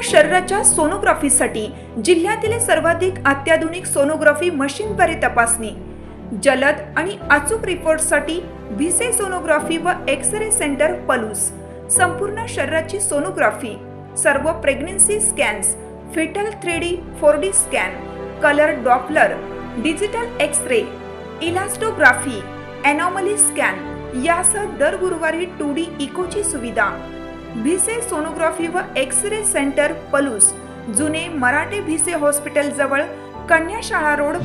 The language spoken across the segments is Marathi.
शरीराच्या सोनोग्राफीसाठी जिल्ह्यातील सर्वाधिक अत्याधुनिक सोनोग्राफी मशीनद्वारे तपासणी, जलद आणि अचूक रिपोर्टसाठी भिसे सोनोग्राफी व एक्स-रे सेंटर पलूस, संपूर्ण शरीराची सोनोग्राफी, सर्व pregnancy scans, fetal 3D 4D scan, colour Doppler, digital X-ray, elastography, anomaly scan यासह दर गुरुवारी 2D इकोची सुविधा. भिसे सोनोग्राफी व एक्स-रे सेंटर पलूस, जुने मराठे भिसे हॉस्पिटल जवळ, कन्याशाळा रोड.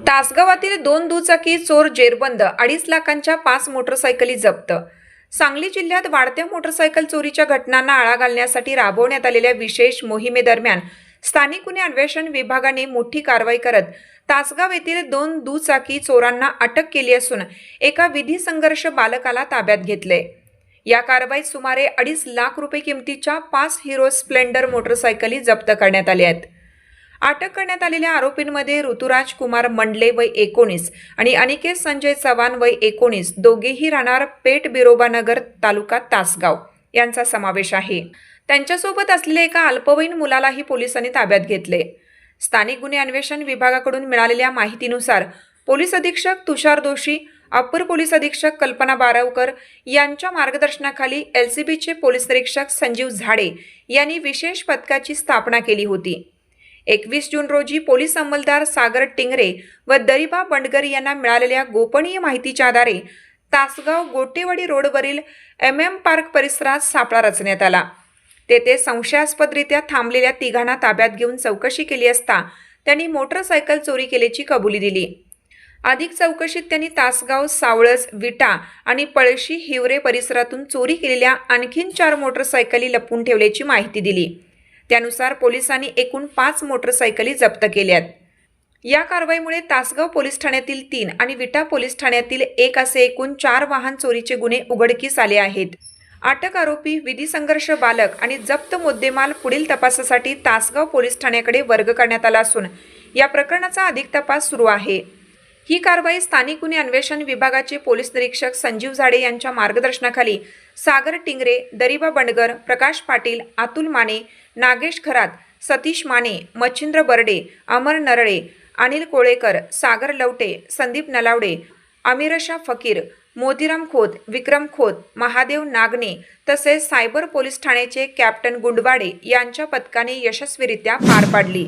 तासगावातील 2 दुचाकी चोर जेरबंद, 2.5 लाखांच्या 5 मोटरसायकली जप्त. सांगली जिल्ह्यात वाढत्या मोटरसायकल चोरीच्या घटनांना आळा घालण्यासाठी राबवण्यात आलेल्या विशेष मोहिमेदरम्यान स्थानिक गुन्हे अन्वेषण विभागाने मोठी कारवाई करत तासगाव येथील 2 दुचाकी चोरांना अटक केली असून एका विधी संघर्ष बालकाला ताब्यात घेतले. या कारवाईत सुमारे 2.5 लाख रुपये किमतीच्या 5 हिरो स्प्लेंडर मोटरसायकली जप्त करण्यात आल्या आहेत. अटक करण्यात आलेल्या आरोपींमध्ये ऋतुराज कुमार मंडले वय 19 आणि अनिकेत संजय चव्हाण वय 19, दोघेही राहणार पेठ बिरोबानगर तालुका तासगाव यांचा समावेश आहे. त्यांच्यासोबत असलेल्या एका अल्पवयीन मुलालाही पोलिसांनी ताब्यात घेतले. स्थानिक गुन्हे अन्वेषण विभागाकडून मिळालेल्या माहितीनुसार पोलीस अधीक्षक तुषार दोशी, अप्पर पोलीस अधीक्षक कल्पना बारावकर यांच्या मार्गदर्शनाखाली LCBचे पोलीस निरीक्षक संजीव झाडे यांनी विशेष पथकाची स्थापना केली होती. 21 जून रोजी पोलीस अंमलदार सागर टिंगरे व दरिबा बंडगर यांना मिळालेल्या गोपनीय माहितीच्या आधारे तासगाव गोटेवाडी रोडवरील MM पार्क परिसरात सापळा रचण्यात आला. तेथे संशयास्पदरित्या थांबलेल्या तिघांना ताब्यात घेऊन चौकशी केली असता त्यांनी मोटरसायकल चोरी केल्याची कबुली दिली. अधिक चौकशीत त्यांनी तासगाव, सावळस, विटा आणि पळशी हिवरे परिसरातून चोरी केलेल्या आणखीन 4 मोटरसायकली लपवून ठेवल्याची माहिती दिली. त्यानुसार पोलिसांनी एकूण 5 मोटरसायकली जप्त केल्यात. या कारवाईमुळे तासगाव पोलीस ठाण्यातील 3 आणि विटा पोलीस ठाण्यातील 1 असे एकूण 4 वाहन चोरीचे गुन्हे उघडकीस आले आहेत. अटक आरोपी, विधी संघर्ष बालक आणि जप्त मुद्देमाल पुढील तपासासाठी तासगाव पोलीस ठाण्याकडे वर्ग करण्यात आला असून या प्रकरणाचा अधिक तपास सुरू आहे. ही कारवाई स्थानिक गुन्हे अन्वेषण विभागाचे पोलीस निरीक्षक संजीव झाडे यांच्या मार्गदर्शनाखाली सागर टिंगरे, दरिबा बंडगर, प्रकाश पाटील, अतुल माने, नागेश खरात, सतीश माने, मच्छिंद्र बर्डे, अमर नरळे, अनिल कोळेकर, सागर लवटे, संदीप नलावडे, अमीरशा फकीर, मोतीराम खोत, विक्रम खोत, महादेव नागने तसेच सायबर पोलीस ठाण्याचे कॅप्टन गुंडवाडे यांच्या पथकाने यशस्वीरित्या पार पाडली.